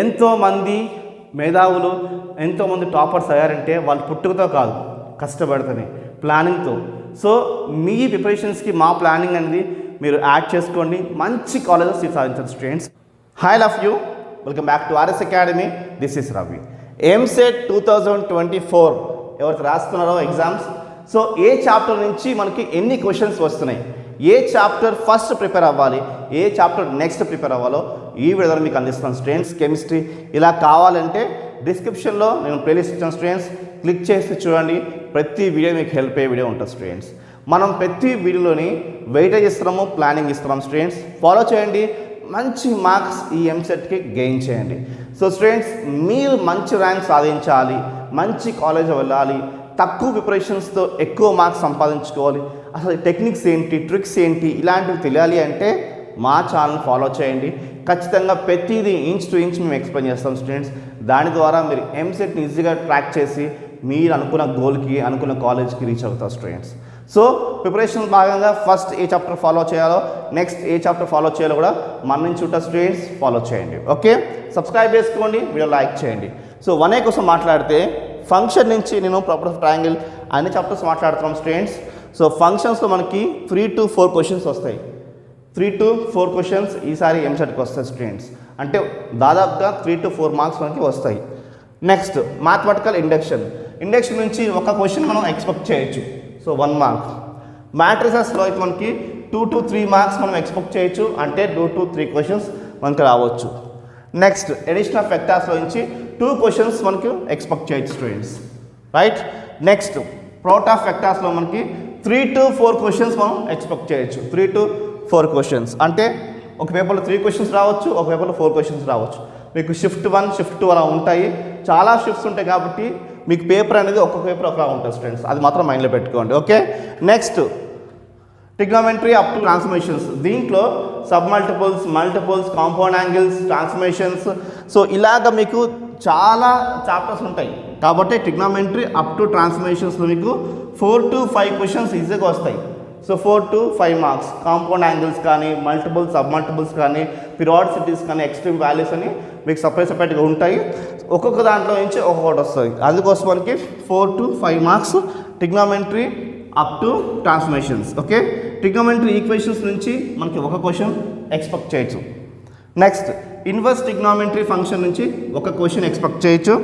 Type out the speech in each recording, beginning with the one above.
ఎంతోమంది మేధావులు ఎంతోమంది టాపర్స్ అయ్యారంటే వాళ్ళు పుట్టుకతో కాదు, కష్టపడుతుంది ప్లానింగ్తో. సో మీ ప్రిపరేషన్స్కి మా ప్లానింగ్ అనేది మీరు యాడ్ చేసుకోండి, మంచి కాలేజెస్ సీట్ సాధించండి students. Hi love you, welcome back to RS academy. This is Ravi. EAMCET 2024 ఎవరైతే రాస్తున్నారో ఎగ్జామ్స్, సో ఏ చాప్టర్ నుంచి మనకి ఎన్ని క్వశ్చన్స్ వస్తున్నాయి, ఏ చాప్టర్ ఫస్ట్ ప్రిపేర్ అవ్వాలి, ఏ చాప్టర్ నెక్స్ట్ ప్రిపేర్ అవ్వాలో ఈ వీడియోలో మీకు అందిస్తాను స్టూడెంట్స్. కెమిస్ట్రీ ఇలా కావాలంటే డిస్క్రిప్షన్లో నేను ప్లేలిస్ట్ ఇచ్చాను స్టూడెంట్స్, క్లిక్ చేసి చూడండి. ప్రతి వీడియో మీకు హెల్ప్ అయ్యే వీడియో ఉంటుంది స్టూడెంట్స్. మనం ప్రతి వీడియోలోని వెయిటేజ్ ఇస్తున్నాము, ప్లానింగ్ ఇస్తున్నాం స్టూడెంట్స్. ఫాలో చేయండి, మంచి మార్క్స్ ఈ ఎంసెట్కి గెయిన్ చేయండి. సో స్టూడెంట్స్, మీరు మంచి ర్యాంక్ సాధించాలి, మంచి కాలేజ్ వెళ్ళాలి, తక్కువ ప్రిపరేషన్స్తో ఎక్కువ మార్క్స్ సంపాదించుకోవాలి, అసలు టెక్నిక్స్ ఏంటి, ట్రిక్స్ ఏంటి, ఇలాంటివి తెలియాలి అంటే మా ఛానల్ ఫాలో చేయండి. ఖచ్చితంగా ప్రతిదీ ఇంచ్ టు ఇంచ్ మేము ఎక్స్ప్లెయిన్ చేస్తాం స్టూడెంట్స్. దాని ద్వారా మీరు ఎంసెట్ని ఈజీగా ట్రాక్ చేసి మీరు అనుకున్న గోల్కి, అనుకున్న కాలేజ్కి రీచ్ అవుతారు స్టూడెంట్స్. సో ప్రిపరేషన్ భాగంగా ఫస్ట్ ఏ చాప్టర్ ఫాలో చేయాలో, నెక్స్ట్ ఏ చాప్టర్ ఫాలో చేయాలో కూడా మన నుంచి ఉంటారు స్టూడెంట్స్. ఫాలో చేయండి, ఓకే. సబ్స్క్రైబ్ చేసుకోండి, వీడియో లైక్ చేయండి. సో 1A కోసం మాట్లాడితే ఫంక్షన్ నుంచి నేను ప్రాపర్ ఆఫ్ ట్రయాంగిల్ అన్ని చాప్టర్స్ మాట్లాడుతున్నాం స్టూడెంట్స్. సో ఫంక్షన్స్లో మనకి 3 to 4 క్వశ్చన్స్ వస్తాయి. 3 to 4 క్వశ్చన్స్ ఈసారి ఎంసెట్కి వస్తాయి స్టూడెంట్స్. అంటే దాదాపుగా 3 to 4 మార్క్స్ మనకి వస్తాయి. నెక్స్ట్ మ్యాథమెటికల్ ఇండక్షన్ నుంచి ఒక క్వశ్చన్ మనం ఎక్స్పెక్ట్ చేయొచ్చు, సో 1 మార్క్. మ్యాట్రిసెస్లో అయితే మనకి 2 to 3 మార్క్స్ మనం ఎక్స్పెక్ట్ చేయొచ్చు, అంటే 2 to 3 క్వశ్చన్స్ మనకి రావచ్చు. నెక్స్ట్ ఎడిషన్ ఆఫ్ వెక్టార్స్లో నుంచి 2 క్వశ్చన్స్ మనకి ఎక్స్పెక్ట్ చేయొచ్చు students, right. Next product of వెక్టార్స్లో మనకి 3 to 4 క్వశ్చన్స్ మనం ఎక్స్పెక్ట్ చేయొచ్చు. 3 to 4 క్వశ్చన్స్ అంటే ఒక పేపర్లో 3 క్వశ్చన్స్ రావచ్చు, ఒక పేపర్లో 4 క్వశ్చన్స్ రావచ్చు. మీకు షిఫ్ట్ 1, షిఫ్ట్ 2 అలా ఉంటాయి, చాలా షిఫ్ట్స్ ఉంటాయి కాబట్టి మీకు పేపర్ అనేది ఒక్కొక్క పేపర్ ఒకలా ఉంటుంది స్టూడెంట్స్, అది మాత్రం మైండ్లో పెట్టుకోండి, okay. Next trigonometry up to transformations, దీంట్లో sub multiples, multiples, compound angles, transformations, so ఇలాగ మీకు చాలా చాప్టర్స్ ఉంటాయి కాబట్టి ట్రిగ్నోమెట్రీ అప్ టు ట్రాన్స్ఫర్మేషన్స్లో మీకు 4 to 5 క్వశ్చన్స్ ఈజీగా వస్తాయి. So 4 to 5 marks. Compound angles కానీ, మల్టిపుల్, సబ్ మల్టిపుల్స్ కానీ, పిరియాడిసిటీస్ కానీ, ఎక్స్ట్రీమ్ వాల్యూస్ అని మీకు సపరేట్గా ఉంటాయి. ఒక్కొక్క దాంట్లో నుంచి ఒక్కొక్కటి వస్తుంది. అందుకోసం మనకి 4 to 5 marks trigonometry up to transformations, okay. Trigonometry equations నుంచి మనకి ఒక క్వశ్చన్ ఎక్స్పెక్ట్ చేయొచ్చు. నెక్స్ట్ ఇన్వర్స్ ట్రిగ్నోమెట్రీ ఫంక్షన్ నుంచి ఒక క్వశ్చన్ ఎక్స్పెక్ట్ చేయొచ్చు.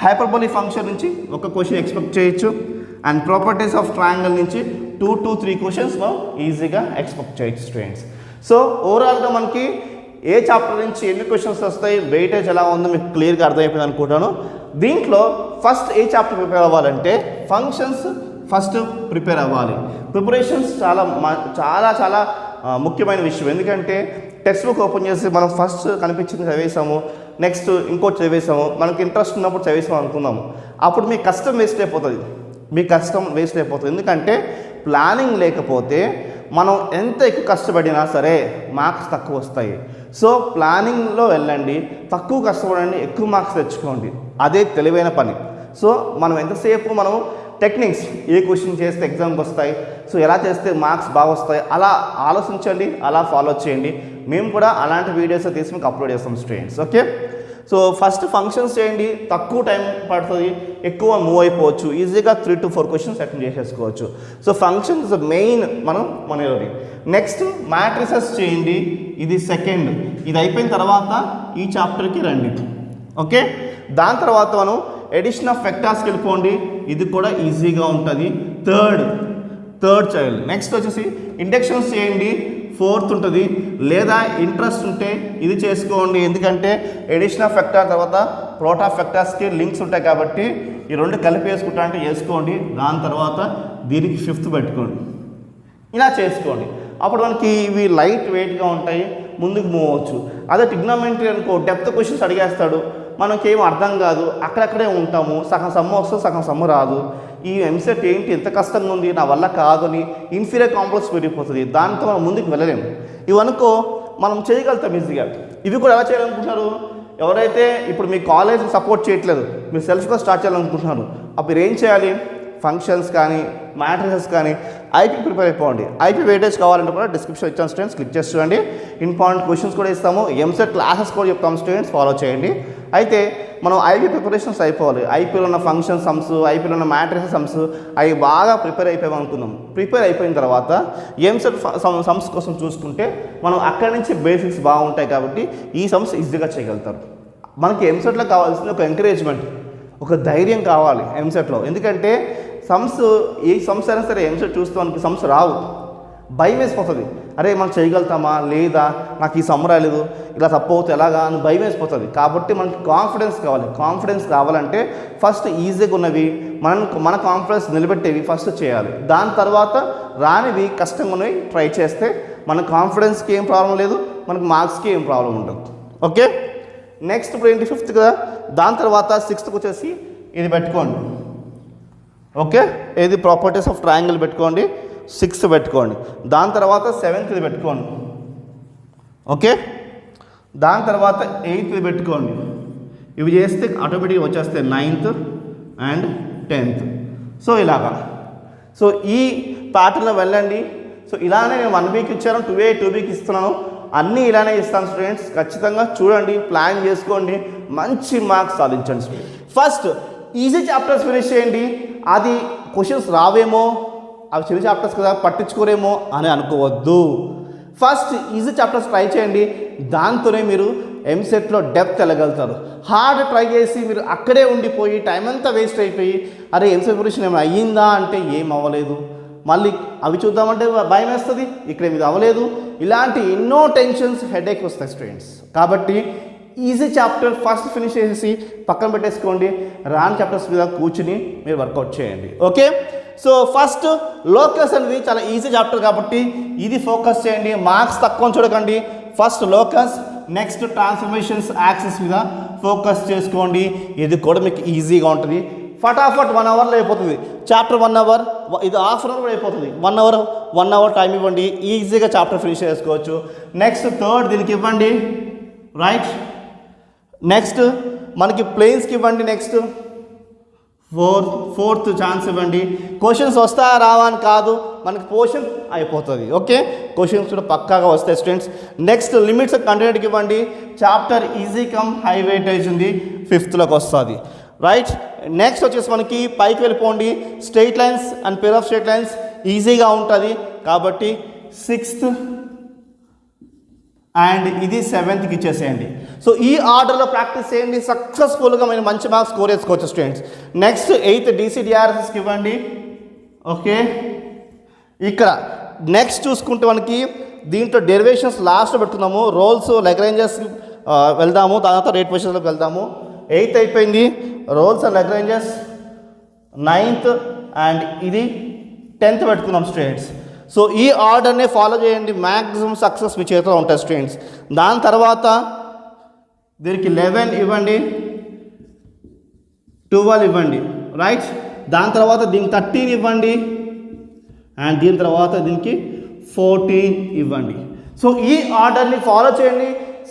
హైపర్బోలిక్ ఫంక్షన్ నుంచి ఒక క్వశ్చన్ ఎక్స్పెక్ట్ చేయొచ్చు. అండ్ ప్రాపర్టీస్ ఆఫ్ ట్రయాంగిల్ నుంచి 2 to 3 క్వశ్చన్స్ మనం ఈజీగా ఎక్స్పెక్ట్ చేయొచ్చు స్టూడెంట్స్. సో ఓవరాల్గా మనకి ఏ చాప్టర్ నుంచి ఎన్ని క్వశ్చన్స్ వస్తాయి, వెయిటేజ్ ఎలా ఉందో మీకు క్లియర్గా అర్థమైపోయింది అనుకుంటాను. దీంట్లో ఫస్ట్ ఏ చాప్టర్ ప్రిపేర్ అవ్వాలంటే ఫంక్షన్స్ ఫస్ట్ ప్రిపేర్ అవ్వాలి. ప్రిపరేషన్స్ చాలా చాలా చాలా ముఖ్యమైన విషయం. ఎందుకంటే టెక్స్ట్ బుక్ ఓపెన్ చేసి మనం ఫస్ట్ కనిపించింది చదివేసాము, నెక్స్ట్ ఇంకోటి చదివేసాము, మనకి ఇంట్రెస్ట్ ఉన్నప్పుడు చదివేసాము అనుకుందాము, అప్పుడు మీ కష్టం వేస్ట్ అయిపోతుంది. ఎందుకంటే ప్లానింగ్ లేకపోతే మనం ఎంత ఎక్కువ కష్టపడినా సరే మార్క్స్ తక్కువ వస్తాయి. సో ప్లానింగ్లో వెళ్ళండి, తక్కువ కష్టపడండి, ఎక్కువ మార్క్స్ తెచ్చుకోండి, అదే తెలివైన పని. సో మనం ఎంతసేపు మనం టెక్నిక్స్, ఏ క్వశ్చన్ చేస్తే ఎగ్జామ్కి వస్తాయి, సో ఎలా చేస్తే మార్క్స్ బాగా వస్తాయి, అలా ఆలోచించండి, అలా ఫాలో చేయండి. మేము కూడా అలాంటి వీడియోస్ తీసి మీకు అప్లోడ్ చేస్తాం students, okay. So first functions చేయండి, తక్కువ టైం పడుతుంది, ఎక్కువ మూవ్ అయిపోవచ్చు, ఈజీగా 3 to 4 క్వశ్చన్స్ అటెండ్ చేసేసుకోవచ్చు. సో ఫంక్షన్స్ మెయిన్ మనలోని. నెక్స్ట్ మ్యాట్రిసెస్ చేయండి, ఇది సెకండ్. ఇది అయిపోయిన తర్వాత ఈ చాప్టర్కి రండి, ఓకే. దాని తర్వాత మనం ఎడిషన్ ఆఫ్ వెక్టార్స్కి వెళ్ళిపోండి, ఇది కూడా ఈజీగా ఉంటుంది. Third child. నెక్స్ట్ వచ్చేసి ఇండక్షన్స్ చేయండి, 4th ఉంటుంది. లేదా ఇంట్రెస్ట్ ఉంటే ఇది చేసుకోండి, ఎందుకంటే ఎడిషన్ ఆఫ్ వెక్టార్ తర్వాత ప్రోడక్ట్ ఆఫ్ వెక్టార్స్కి లింక్స్ ఉంటాయి కాబట్టి ఈ రెండు కలిపి వేసుకుంటా అంటే వేసుకోండి. దాని తర్వాత దీనికి 5th పెట్టుకోండి, ఇలా చేసుకోండి. అప్పుడు మనకి ఇవి లైట్ వెయిట్గా ఉంటాయి, ముందుకు మూవ్ అవ్వచ్చు. అదే ట్రిగ్నోమెట్రీ అనుకో, డెప్త్ క్వశ్చన్స్ అడిగేస్తాడు, మనకేం అర్థం కాదు, అక్కడక్కడే ఉంటాము, సగం సమ్ము వస్తుంది, సగం సమ్ము రాదు. ఈ ఎంసెట్ ఏంటి ఎంత కష్టంగా ఉంది, నా వల్ల కాదు అని ఇన్ఫీరియర్ కాంప్లెక్స్ పెరిగిపోతుంది, దాంతో మనం ముందుకు వెళ్ళలేము. ఇవనుకో మనం చేయగలుగుతాం ఈజీగా. ఇవి కూడా ఎలా చేయాలనుకుంటున్నారు, ఎవరైతే ఇప్పుడు మీ కాలేజ్ సపోర్ట్ చేయట్లేదు, మీరు సెల్ఫ్గా స్టార్ట్ చేయాలనుకుంటున్నారు, అప్పుడు ఏం చేయాలి, ఫంక్షన్స్ కానీ మ్యాట్రిసెస్ కానీ ఐపీ ప్రిపేర్ అయిపోండి. ఐపీ వెయిటేజ్ కావాలంటే కూడా డిస్క్రిప్షన్ ఇచ్చాను స్టూడెంట్స్, క్లిక్ చేసి చూడండి. ఇంపార్టెంట్ క్వశ్చన్స్ కూడా ఇస్తాము, ఎంసెట్ క్లాసెస్ కూడా చెప్తాము స్టూడెంట్స్, ఫాలో చేయండి. అయితే మనం ఐపీ ప్రిపరేషన్స్ అయిపోవాలి. ఐపీలో ఉన్న ఫంక్షన్ సమ్స్, ఐపీలో ఉన్న మ్యాట్రిక్స్ సమ్స్ అవి బాగా ప్రిపేర్ అయిపోయాం అనుకుందాం. ప్రిపేర్ అయిపోయిన తర్వాత ఎంసెట్ సమ్స్ కోసం చూసుకుంటే మనం అక్కడి నుంచి బేసిక్స్ బాగుంటాయి కాబట్టి ఈ సమ్స్ ఈజీగా చేయగలుగుతారు. మనకి ఎంసెట్లో కావాల్సిన ఒక ఎంకరేజ్మెంట్, ఒక ధైర్యం కావాలి ఎంసెట్లో. ఎందుకంటే ఏ సమ్స్ అయినా సరే ఎంసెట్ చూస్తే మనకి సమ్స్ రావు, భయం వేసిపోతుంది. అరే మనం చేయగలుగుతామా లేదా, నాకు ఈ సమ్ రాలేదు, ఇలా తప్పు అవుతుంది ఎలాగా అని భయం వేసిపోతుంది. కాబట్టి మనకి కాన్ఫిడెన్స్ కావాలి. కాన్ఫిడెన్స్ కావాలంటే ఫస్ట్ ఈజీగా ఉన్నవి మన కాన్ఫిడెన్స్ నిలబెట్టేవి ఫస్ట్ చేయాలి. దాని తర్వాత రానివి కష్టంగా ఉన్నవి ట్రై చేస్తే మన కాన్ఫిడెన్స్కి ఏం ప్రాబ్లం లేదు, మనకు మార్క్స్కి ఏం ప్రాబ్లం ఉండదు. ఓకే, నెక్స్ట్ ఇప్పుడు ఏంటి 5th కదా, దాని తర్వాత 6th వచ్చేసి ఇది పెట్టుకోండి. ఓకే, ఏది ప్రాపర్టీస్ ఆఫ్ ట్రయాంగిల్ పెట్టుకోండి, 6 పెట్టుకోండి. దాని తర్వాత 7th పెట్టుకోండి. ఓకే, దాని తర్వాత 8th పెట్టుకోండి. ఇవి చేస్తే ఆటోమేటిక్గా వచ్చేస్తాయి 9th అండ్ 10th. సో ఇలాగా, సో ఈ ప్యాటర్న్లో వెళ్ళండి. సో ఇలానే నేను 1 వీక్ ఇచ్చాను, 2 వీక్ ఇస్తున్నాను, అన్నీ ఇలానే ఇస్తాను స్టూడెంట్స్. ఖచ్చితంగా చూడండి, ప్లాన్ చేసుకోండి, మంచి మార్క్స్ సాధించండి students. First easy chapters finish చేయండి. అది క్వశ్చన్స్ రావేమో, అవి చిన్న చాప్టర్స్ కదా పట్టించుకోరేమో అని అనుకోవద్దు. ఫస్ట్ ఈజీ చాప్టర్స్ ట్రై చేయండి, దాంతోనే మీరు ఎంసెట్లో డెప్త్ వెళ్ళగలుగుతారు. హార్డ్ ట్రై చేసి మీరు అక్కడే ఉండిపోయి టైం అంతా వేస్ట్ అయిపోయి అరే ఎంసెట్ ప్రిపరేషన్ ఏమైనా అయ్యిందా అంటే ఏం అవ్వలేదు, మళ్ళీ అవి చూద్దామంటే భయం వేస్తుంది, ఇక్కడ ఇది అవ్వలేదు, ఇలాంటి ఎన్నో టెన్షన్స్, హెడేక్ వస్తాయి స్టూడెంట్స్. కాబట్టి ఈజీ చాప్టర్ ఫస్ట్ ఫినిష్ చేసేసి పక్కన పెట్టేసుకోండి, రాని చాప్టర్స్ మీద కూర్చుని మీరు వర్కౌట్ చేయండి. ఓకే, సో ఫస్ట్ లోకస్ అనేది చాలా ఈజీ చాప్టర్ కాబట్టి ఇది ఫోకస్ చేయండి, మార్క్స్ తక్కువ చూడకండి. First locus, next transformations axis మీద ఫోకస్ చేసుకోండి. ఇది కూడా మీకు ఈజీగా ఉంటుంది. ఫటాఫట్ 1 అవర్లో అయిపోతుంది చాప్టర్. 1 అవర్, ఇది హాఫ్ అన్ అవర్ అయిపోతుంది. 1 అవర్ టైం ఇవ్వండి, ఈజీగా చాప్టర్ ఫినిష్ చేసుకోవచ్చు. నెక్స్ట్ 3rd దీనికి ఇవ్వండి, రైట్. నెక్స్ట్ మనకి ప్లేన్స్కి ఇవ్వండి. నెక్స్ట్ 4th ఛాన్స్ ఇవ్వండి. క్వశ్చన్స్ వస్తాయా రావా అని కాదు, మనకి పోర్షన్ అయిపోతుంది. ఓకే, క్వశ్చన్స్ కూడా పక్కాగా వస్తాయి స్టూడెంట్స్. నెక్స్ట్ లిమిట్స్ కంటిన్యూటీకి ఇవ్వండి. Chapter easy come high weightage ఉంది, 5thలోకి వస్తుంది, రైట్. నెక్స్ట్ వచ్చేసి మనకి పైకి వెళ్ళిపోండి, straight lines and pair of straight lines ఈజీగా ఉంటుంది కాబట్టి 6th అండ్ ఇది 7thకి ఇచ్చేసేయండి. సో ఈ ఆర్డర్లో ప్రాక్టీస్ చేయండి, సక్సెస్ఫుల్గా మీరు మంచి మార్క్స్ స్కోర్ చేసుకోవచ్చు స్టూడెంట్స్. నెక్స్ట్ 8th DCDRSకి ఇవ్వండి. ఓకే, ఇక్కడ నెక్స్ట్ చూసుకుంటే మనకి దీంట్లో డెరివేషన్స్ లాస్ట్లో పెడుతున్నాము, రోల్స్ లెగ్రాంజెస్ వెళ్దాము, దాని తర్వాత రేట్ పొజిషన్లోకి వెళ్దాము. 8th అయిపోయింది, roles and Lagrange's. 9th and ఇది 10th పెట్టుకున్నాం స్టూడెంట్స్. సో ఈ ఆర్డర్నే ఫాలో చేయండి, మ్యాక్సిమం సక్సెస్ మీ చేతిలో ఉంటాయి స్టూడెంట్స్. దాని తర్వాత దీనికి 11 ఇవ్వండి, 12 ఇవ్వండి, రైట్. దాని తర్వాత దీనికి 13 ఇవ్వండి అండ్ దీని తర్వాత దీనికి 14 ఇవ్వండి. సో ఈ ఆర్డర్ని ఫాలో చేయండి,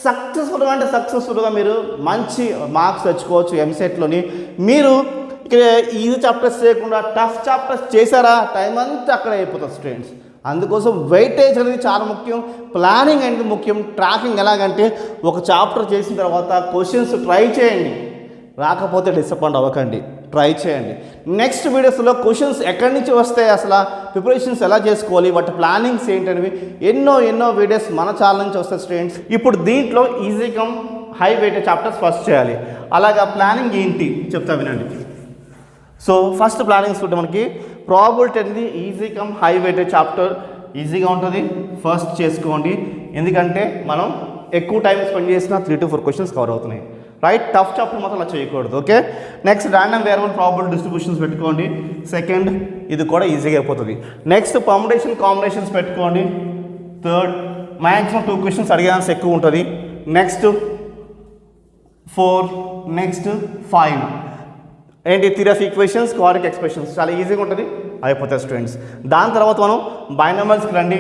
సక్సెస్ఫుల్గా మీరు మంచి మార్క్స్ తెచ్చుకోవచ్చు ఎంసెట్లోని. మీరు ఇక్కడ ఈజీ చాప్టర్స్ చేయకుండా టఫ్ చాప్టర్స్ చేశారా టైం అంతా అక్కడ అయిపోతుంది స్టూడెంట్స్. అందుకోసం వెయిటేజ్ అనేది చాలా ముఖ్యం, ప్లానింగ్ అనేది ముఖ్యం, ట్రాకింగ్. ఎలాగంటే ఒక చాప్టర్ చేసిన తర్వాత క్వశ్చన్స్ ట్రై చేయండి, రాకపోతే డిసప్పాయింట్ అవ్వకండి, ట్రై చేయండి. నెక్స్ట్ వీడియోస్లో క్వశ్చన్స్ ఎక్కడి నుంచి వస్తాయి, అసలు ప్రిపరేషన్స్ ఎలా చేసుకోవాలి, వాటి ప్లానింగ్స్ ఏంటనేవి ఎన్నో వీడియోస్ మన ఛానల్ నుంచి వస్తాయి స్టూడెంట్స్. ఇప్పుడు దీంట్లో easy come high weightage chapters first చేయాలి. అలాగా ప్లానింగ్ ఏంటి చెప్తా వినండి. సో ఫస్ట్ ప్లానింగ్స్ ఉంటే మనకి ప్రాబబిలిటీ అనేది easy come high weightage chapter ఈజీగా ఉంటుంది, ఫస్ట్ చేసుకోండి. ఎందుకంటే మనం ఎక్కువ టైం స్పెండ్ చేసినా 3 to 4 క్వశ్చన్స్ కవర్ అవుతున్నాయి, రైట్. టఫ్ చాప్టర్ మాత్రం అలా చేయకూడదు. Okay, next random variable probability distributions పెట్టుకోండి. సెకండ్ ఇది కూడా ఈజీగా అయిపోతుంది. నెక్స్ట్ పర్ముటేషన్ కాంబినేషన్స్ పెట్టుకోండి. థర్డ్ మ్యాక్సిమం 2 క్వశ్చన్స్ అడిగాల్సి ఎక్కువ ఉంటుంది. నెక్స్ట్ 4, నెక్స్ట్ 5 ఏంటి theory of equations, quadratic expressions చాలా ఈజీగా ఉంటుంది, అయిపోతాయి స్టూడెంట్స్. దాని తర్వాత మనం బైనామల్స్కి రండి,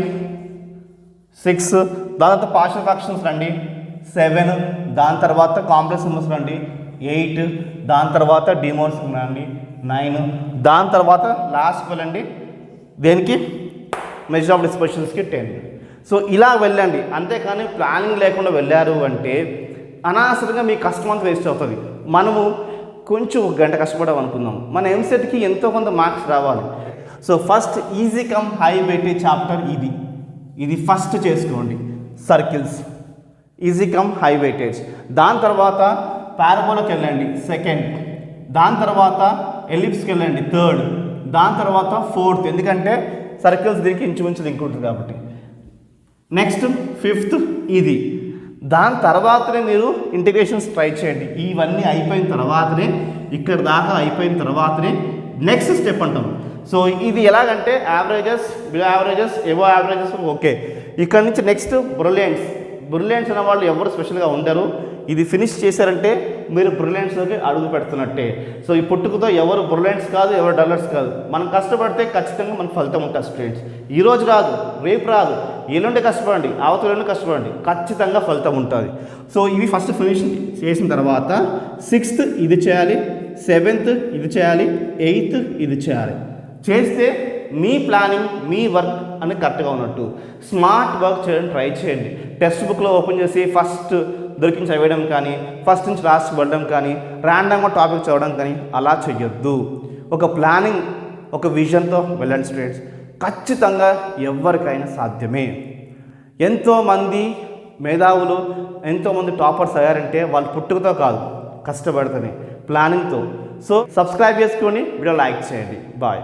6. దాని తర్వాత పార్షియల్ ఫ్రాక్షన్స్ రండి, 7. దాని తర్వాత కాంప్లెక్స్ నెంబర్స్ రండి, 8. దాని తర్వాత డిమోన్స్ రండి, 9. దాని తర్వాత లాస్ట్కి వెళ్ళండి దేనికి మెజర్ ఆఫ్ డిస్పర్షన్స్కి 10. సో ఇలా వెళ్ళండి, అంతేకాని ప్లానింగ్ లేకుండా వెళ్ళారు అంటే అనవసరంగా మీ కష్టం అంతా వేస్ట్ అవుతుంది. మనము కొంచెం 1 గంట కష్టపడాం అనుకుందాం, మన ఎంసెట్కి ఎంతో కొంత మార్క్స్ రావాలి. So first easy come high weightage chapter ఇది ఫస్ట్ చేసుకోండి. Circles easy come high weightage. దాని తర్వాత పారాబోలాకి వెళ్ళండి సెకండ్, దాని తర్వాత ఎలిప్స్కి వెళ్ళండి థర్డ్, దాని తర్వాత ఫోర్త్, ఎందుకంటే సర్కిల్స్ దీనికి ఇంచుమించు లింక్ ఉంటుంది కాబట్టి. నెక్స్ట్ ఫిఫ్త్ ఇది. దాని తర్వాతనే మీరు ఇంటిగ్రేషన్స్ ట్రై చేయండి. ఇవన్నీ అయిపోయిన తర్వాతనే, ఇక్కడ దాకా అయిపోయిన తర్వాతనే నెక్స్ట్ స్టెప్ అంటాం. సో ఇది ఎలాగంటే averages, below averages, above averages okay. ఇక్కడ నుంచి నెక్స్ట్ బ్రిలియంట్స్ అనే వాళ్ళు ఎవరు స్పెషల్గా ఉండరు. ఇది ఫినిష్ చేశారంటే మీరు బ్రిలియంట్స్లోకి అడుగు పెడుతున్నట్టే. సో ఈ పుట్టుకతో ఎవరు బ్రిలియంట్స్ కాదు, ఎవరు డల్లర్స్ కాదు. మనం కష్టపడితే ఖచ్చితంగా మనకు ఫలితం ఉంటుంది స్టూడెంట్స్. ఈరోజు రాదు, రేపు రాదు, ఎల్లుండి కష్టపడండి, అవతల కష్టపడండి, ఖచ్చితంగా ఫలితం ఉంటుంది. సో ఇవి ఫస్ట్ ఫినిష్ చేసిన తర్వాత 6th ఇది చేయాలి, 7th ఇది చేయాలి, 8th ఇది చేయాలి. చేస్తే మీ ప్లానింగ్, మీ వర్క్ అని కరెక్ట్గా ఉన్నట్టు. స్మార్ట్ వర్క్ చేయడానికి ట్రై చేయండి. టెక్స్ట్ బుక్లో ఓపెన్ చేసి ఫస్ట్ దొరికిన చదివేయడం కానీ, ఫస్ట్ నుంచి లాస్ట్ పడడం కానీ, ర్యాండమ్గా టాపిక్ చదవడం కానీ అలా చెయ్యొద్దు. ఒక ప్లానింగ్, ఒక విజన్తో వెళ్ళండి స్టూడెంట్స్. ఖచ్చితంగా ఎవరికైనా సాధ్యమే. ఎంతోమంది మేధావులు, ఎంతోమంది టాపర్స్ అయ్యారంటే వాళ్ళు పుట్టుకతో కాదు, కష్టపడితేనే, ప్లానింగ్తో. సో సబ్స్క్రైబ్ చేసుకొని వీడియో లైక్ చేయండి. బాయ్.